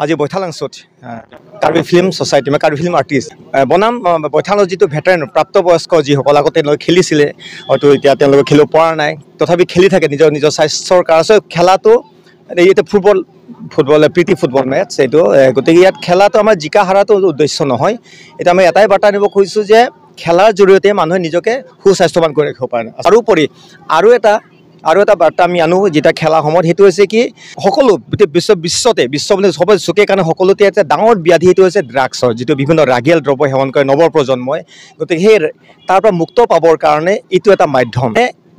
আজি বৈঠালাংছত Karbi film society মানে Karbi film artist বনাম বৈঠালৰ যিটো ভেটাৰেন প্ৰাপ্তবয়স্ক যিসকল আগতে তেওঁলোকে খেলিছিলে হয়তো এতিয়া তেওঁলোকে খেলিব পৰা নাই তথাপি খেলি থাকে নিজৰ স্বাস্থ্যৰ কাৰণে খেলাটো এইটো ফুটবল প্ৰীতি ফুটবল মেটছ এইটো গতিকে ইয়াত খেলাটো আমাৰ জিকা হাৰাটো উদ্দেশ্য নহয় এতিয়া আমি এটাই বাৰ্তা নিব খুজিছোঁ যে খেলাৰ জৰিয়তে মানুহে নিজকে সুস্বাস্থ্যৱান কৰি ৰাখিব পাৰে তাৰোপৰি আৰু এটা বাৰ্তা আমি আনো যেতিয়া খেলা সময়ত সেইটো হৈছে কি সকলো বিশ্ব মানে সবে চুকে কাৰণে সকলোতে এটা ডাঙৰ ব্যাধি সেইটো হৈছে ড্ৰাগছৰ যিটো বিভিন্ন ৰাগিয়াল দ্ৰব্য সেৱন কৰে নৱপ্ৰজন্মই গতিকে সেই তাৰ পৰা মুক্ত পাবৰ কাৰণে এইটো এটা মাধ্যম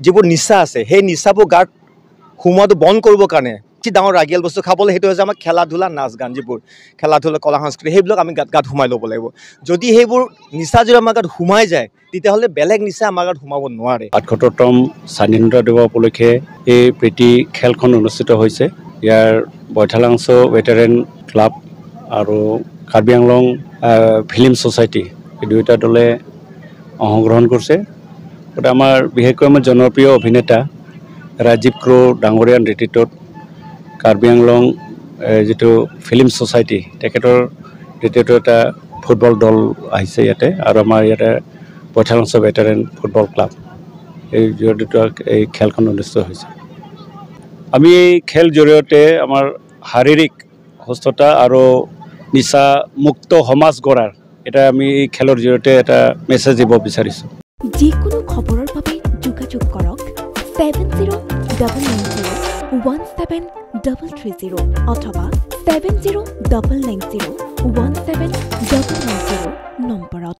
যিবোৰ নিচা আছে সেই নিচাবোৰ গাত সোমোৱাটো বন্ধ কৰিবৰ কাৰণে ডাঙৰ ৰাগিয়াল বস্তু খাবলৈ সেইটো হৈছে আমাৰ খেলা ধূলা নাচ গান যিবোৰ খেলা ধূলা কলা সংস্কৃতি সেইবিলাক আমি গাত সোমাই ল'ব লাগিব যদি সেইবোৰ নিচা যদি আমাৰ গাত সোমাই যায় তেতিয়াহ'লে বেলেগ নিচা আমাৰ গাত সোমাব নোৱাৰে ৭৮তম স্বাধীনতা দিৱস উপলক্ষে এই প্ৰীতি খেলখন অনুষ্ঠিত হৈছে ইয়াৰ বৈঠালাংছ ভেটাৰেন ক্লাব আৰু কাৰ্বি আংলং ফিল্ম ছ'চাইটি এই দুয়োটা দলে অংশগ্ৰহণ কৰিছে গতিকে আমাৰ বিশেষকৈ আমাৰ জনপ্ৰিয় অভিনেতা ৰাজীৱ ক্ৰ ডাঙৰীয়া নেতৃত্বত কাৰ্বি আংলং যিটো ফিল্ম ছ'চাইটি তেখেতৰ নেতৃত্বত এটা ফুটবল দল আহিছে ইয়াতে আৰু আমাৰ ইয়াতে বৈঠালাংছ ভেটাৰেন ফুটবল ক্লাব এই জড়িত এই খেলখন অনুষ্ঠিত হৈছে আমি এই খেল জৰিয়তে আমাৰ শাৰীৰিক সুস্থতা আৰু নিচা মুক্ত সমাজ গঢ়াৰ এটা আমি এই খেলৰ জৰিয়তে এটা মেছেজ দিব বিচাৰিছোঁ যিকোনো খবৰৰ বাবে যোগাযোগ কৰক 7099017330 অথবা 7099017990 নম্বৰত